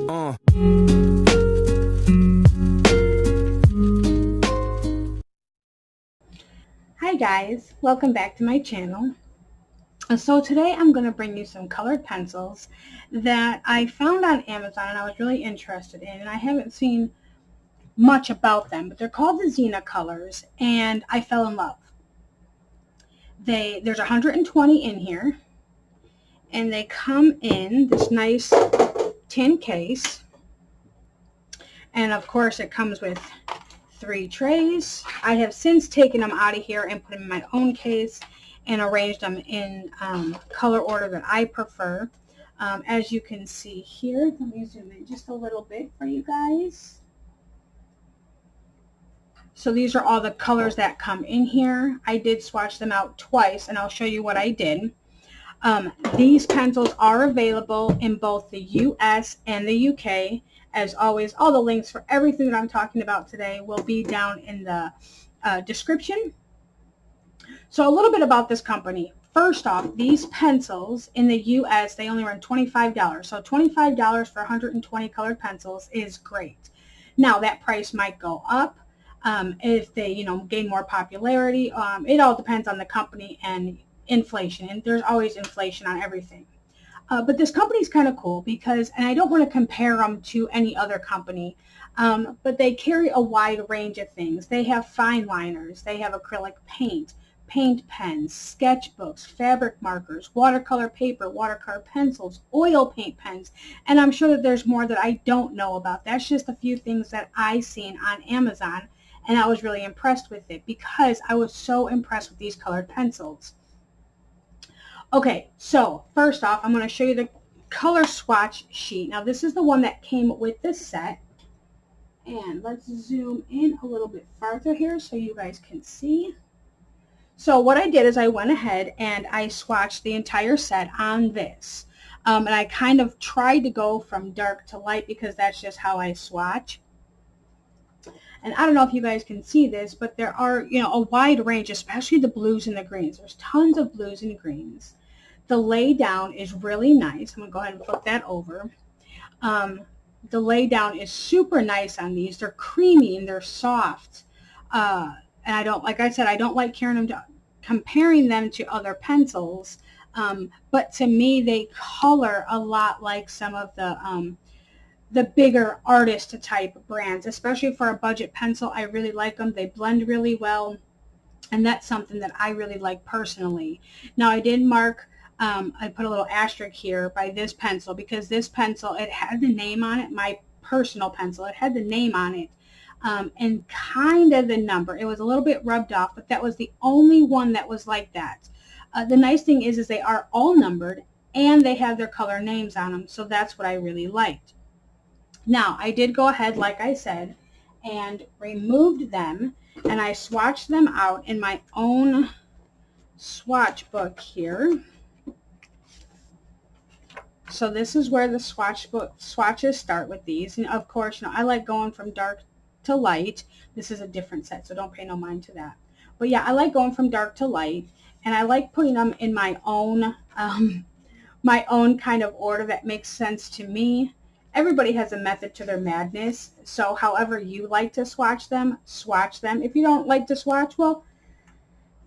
Hi guys, welcome back to my channel. So today I'm going to bring you some colored pencils that I found on Amazon and I was really interested in, and I haven't seen much about them, but they're called the Zenacolors, and I fell in love. There's 120 in here, and they come in this nice tin case, and of course it comes with 3 trays. I have since taken them out of here and put them in my own case and arranged them in color order that I prefer. As you can see here, let me zoom in just a little bit for you guys. So these are all the colors that come in here. I did swatch them out twice, and I'll show you what I did. These pencils are available in both the US and the UK. As always, all the links for everything that I'm talking about today will be down in the description. So a little bit about this company. First off, these pencils in the US, they only run $25. So $25 for 120 colored pencils is great. Now that price might go up if they, gain more popularity. It all depends on the company and inflation, and there's always inflation on everything. But this company is kind of cool because, and I don't want to compare them to any other company, but they carry a wide range of things. They have fine liners, they have acrylic paint, paint pens, sketchbooks, fabric markers, watercolor paper, watercolor pencils, oil paint pens, and I'm sure that there's more that I don't know about. That's just a few things that I seen on Amazon, and I was really impressed with it because I was so impressed with these colored pencils. Okay, so first off, I'm going to show you the color swatch sheet. Now this is the one that came with this set, and let's zoom in a little bit farther here so you guys can see. So what I did is I went ahead and I swatched the entire set on this. And I kind of tried to go from dark to light because that's just how I swatch. And I don't know if you guys can see this, but there are, a wide range, especially the blues and the greens. There's tons of blues and greens. The lay down is really nice. I'm going to go ahead and flip that over. The lay down is super nice on these. They're creamy and they're soft. And I don't, like I said, I don't like comparing them to other pencils, but to me they color a lot like some of the bigger artist type brands, especially for a budget pencil. I really like them. They blend really well, and that's something that I really like personally. Now I did mark, I put a little asterisk here by this pencil because this pencil, it had the name on it, my personal pencil, it had the name on it. And kind of the number. It was a little bit rubbed off, but that was the only one that was like that. The nice thing is they are all numbered and they have their color names on them, so that's what I really liked. Now, I did go ahead, like I said, and removed them, and I swatched them out in my own swatch book here. So this is where the swatches start with these, and of course, I like going from dark to light. This is a different set, so don't pay no mind to that. But yeah, I like going from dark to light, and I like putting them in my own kind of order that makes sense to me. Everybody has a method to their madness, so however you like to swatch them, swatch them. If you don't like to swatch, well,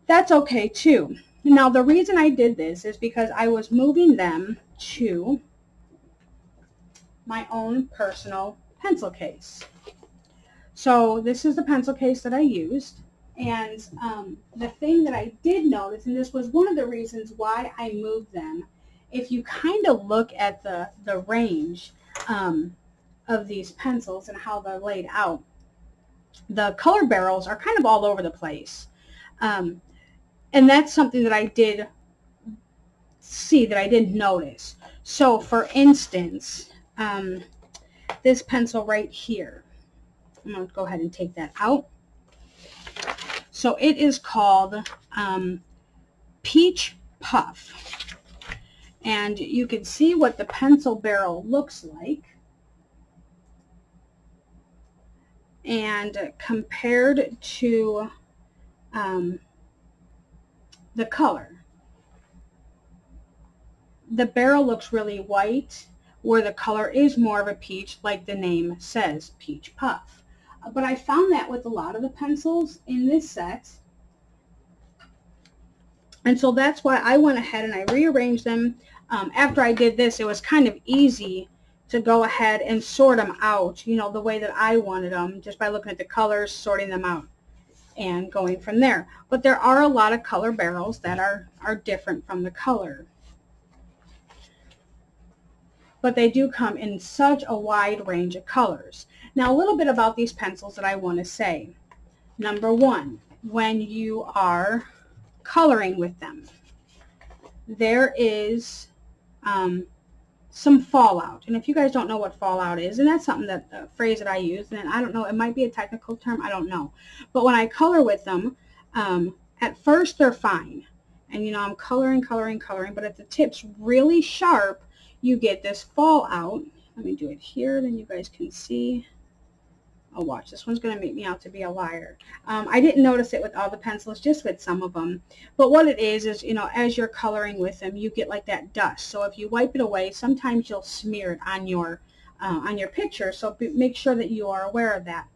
that's okay too. Now the reason I did this is because I was moving them to my own personal pencil case. So this is the pencil case that I used, and the thing that I did notice, and this was one of the reasons why I moved them, if you kind of look at the range of these pencils and how they're laid out, the color barrels are kind of all over the place. And that's something that I did see, that I didn't notice. So for instance, this pencil right here, I'm going to go ahead and take that out. So it is called Peach Puff. And you can see what the pencil barrel looks like. And compared to the color, the barrel looks really white, where the color is more of a peach, like the name says, Peach Puff. But I found that with a lot of the pencils in this set. And so that's why I went ahead and I rearranged them. After I did this, it was kind of easy to go ahead and sort them out, you know, the way that I wanted them, just by looking at the colors, sorting them out, and going from there. But there are a lot of color barrels that are different from the color. But they do come in such a wide range of colors. Now, a little bit about these pencils that I want to say. Number one, when you are coloring with them, there is some fallout. And if you guys don't know what fallout is, and that's something that a phrase that I use, and I don't know, it might be a technical term, I don't know. But when I color with them, at first they're fine. And you know, I'm coloring, but if the tip's really sharp, you get this fallout. Let me do it here, then you guys can see. Oh, watch, this one's going to make me out to be a liar. I didn't notice it with all the pencils, just with some of them. But what it is, you know, as you're coloring with them, you get like that dust. So if you wipe it away, sometimes you'll smear it on your picture. So make sure that you are aware of that.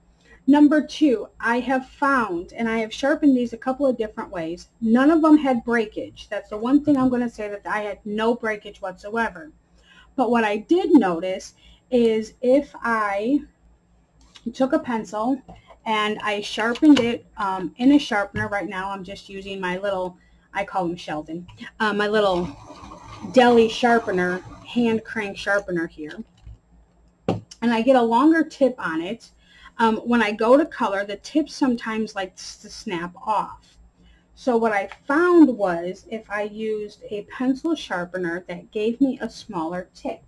Number two, I have found, and I have sharpened these a couple of different ways, none of them had breakage. That's the one thing I'm going to say, that I had no breakage whatsoever. But what I did notice is if I took a pencil and I sharpened it in a sharpener. Right now I'm just using my little, I call him Sheldon, my little Deli Sharpener, hand crank sharpener here. And I get a longer tip on it. When I go to color, the tip sometimes likes to snap off. So what I found was if I used a pencil sharpener that gave me a smaller tip,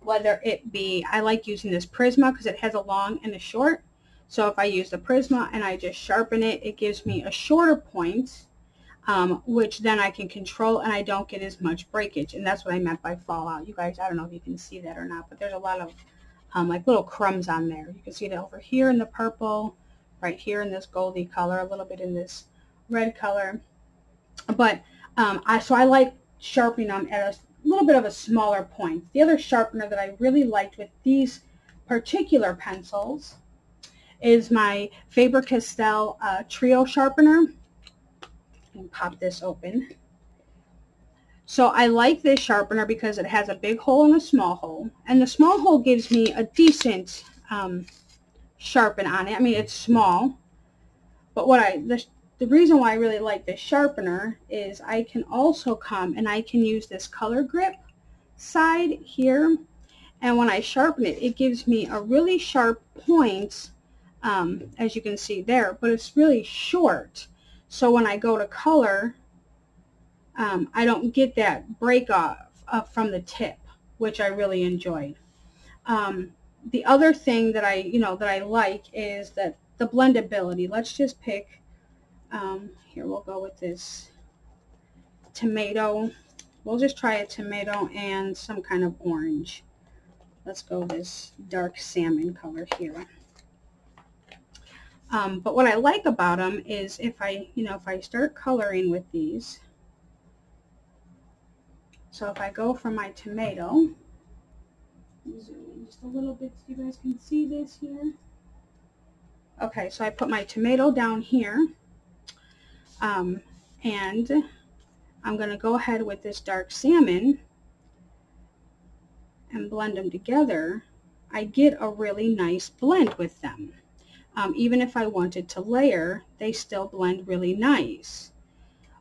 whether it be, I like using this Prisma because it has a long and a short. So if I use the Prisma and I just sharpen it, it gives me a shorter point, which then I can control and I don't get as much breakage. And that's what I meant by fallout. You guys, I don't know if you can see that or not, but there's a lot of like little crumbs on there. You can see it over here in the purple, right here in this goldy color, a little bit in this red color. But so I like sharpening them at a little bit of a smaller point. The other sharpener that I really liked with these particular pencils is my Faber Castell Trio sharpener. And pop this open. So I like this sharpener because it has a big hole and a small hole, and the small hole gives me a decent sharpen on it. I mean, it's small, but the reason why I really like this sharpener is I can also come and I can use this color grip side here, and when I sharpen it, it gives me a really sharp point, as you can see there, but it's really short. So when I go to color, I don't get that break off from the tip, which I really enjoyed. The other thing that I like is that the blendability. Let's just pick. Here we'll go with this tomato. We'll just try a tomato and some kind of orange. Let's go this dark salmon color here. But what I like about them is if I start coloring with these. So if I go for my tomato, zoom in just a little bit so you guys can see this here. Okay, so I put my tomato down here. And I'm going to go ahead with this dark salmon and blend them together. I get a really nice blend with them. Even if I wanted to layer, they still blend really nice,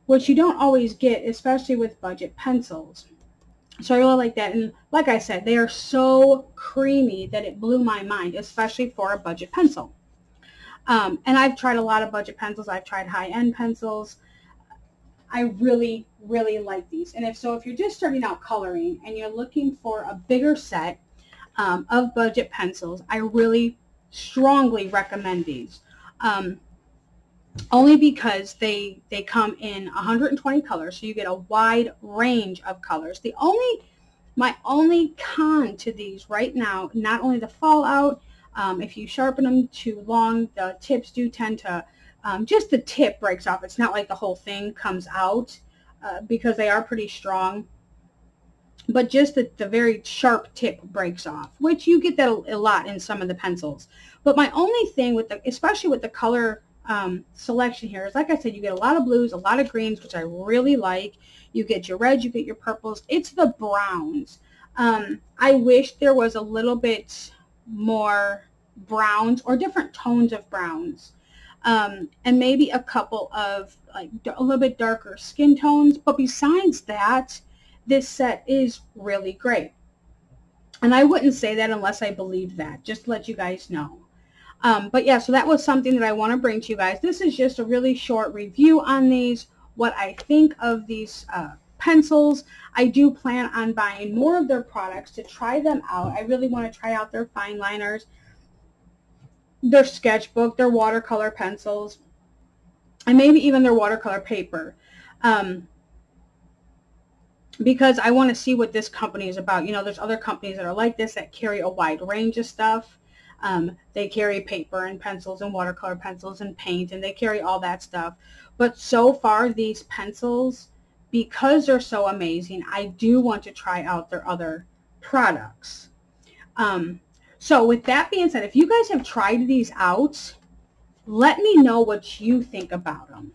which you don't always get, especially with budget pencils. So I really like that. And like I said, they are so creamy that it blew my mind, especially for a budget pencil. And I've tried a lot of budget pencils. I've tried high-end pencils. I really, really like these. And if you're just starting out coloring and you're looking for a bigger set of budget pencils, I really strongly recommend these. Only because they come in 120 colors, so you get a wide range of colors. My only con to these right now, not only the fallout, if you sharpen them too long, the tips do tend to, just the tip breaks off. It's not like the whole thing comes out because they are pretty strong. but just the very sharp tip breaks off, which you get that a lot in some of the pencils. But my only thing with the, especially with the color selection here, is like I said, you get a lot of blues, a lot of greens, which I really like. You get your reds, you get your purples. It's the browns. I wish there was a little bit more browns or different tones of browns, and maybe a couple of like a little bit darker skin tones. But besides that, this set is really great. And I wouldn't say that unless I believed that, just to let you guys know. But yeah, so that was something that I want to bring to you guys. This is just a really short review on these, what I think of these pencils. I do plan on buying more of their products to try them out. I really want to try out their fine liners, their sketchbook, their watercolor pencils, and maybe even their watercolor paper. Because I want to see what this company is about. You know, there's other companies that are like this that carry a wide range of stuff. They carry paper and pencils and watercolor pencils and paint, and they carry all that stuff. But so far, these pencils, because they're so amazing, I do want to try out their other products. So with that being said, if you guys have tried these out, let me know what you think about them.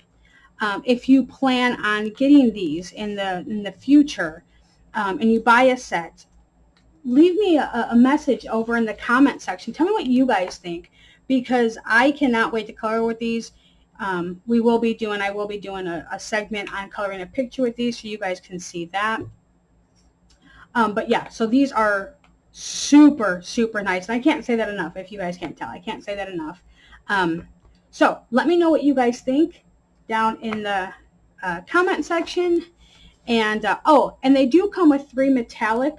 If you plan on getting these in the future, and you buy a set, leave me a message over in the comment section. Tell me what you guys think, because I cannot wait to color with these. I will be doing a segment on coloring a picture with these, so you guys can see that. But yeah, so these are super, super nice. And I can't say that enough. If you guys can't tell, I can't say that enough. So let me know what you guys think down in the comment section. And oh, and they do come with 3 metallic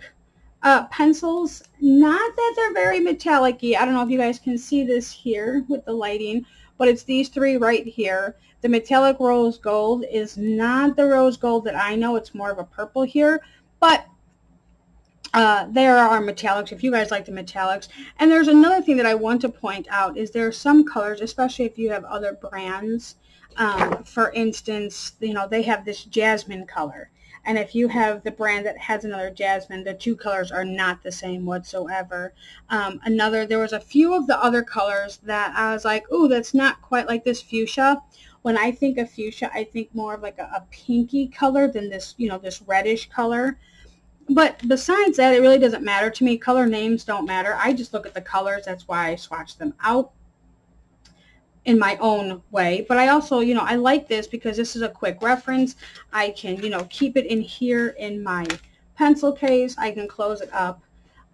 pencils. Not that they're very metallic-y. I don't know if you guys can see this here with the lighting, but it's these 3 right here. The metallic rose gold is not the rose gold that I know. It's more of a purple here, but there are metallics if you guys like the metallics. And there's another thing that I want to point out is there are some colors, especially if you have other brands. For instance, you know, they have this jasmine color. And if you have the brand that has another jasmine, the 2 colors are not the same whatsoever. There was a few of the other colors that I was like, ooh, that's not quite like this fuchsia. When I think of fuchsia, I think more of like a pinky color than this, you know, this reddish color. But besides that, it really doesn't matter to me. Color names don't matter. I just look at the colors. That's why I swatch them out in my own way. But I also, you know, I like this because this is a quick reference. I can, you know, keep it in here in my pencil case. I can close it up.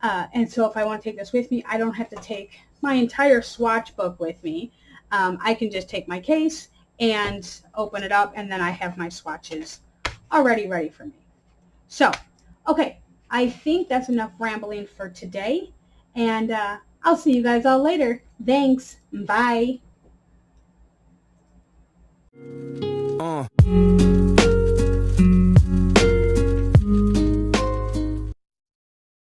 And so if I want to take this with me, I don't have to take my entire swatch book with me. I can just take my case and open it up, and then I have my swatches already ready for me. So, okay, I think that's enough rambling for today. And I'll see you guys all later. Thanks. Bye.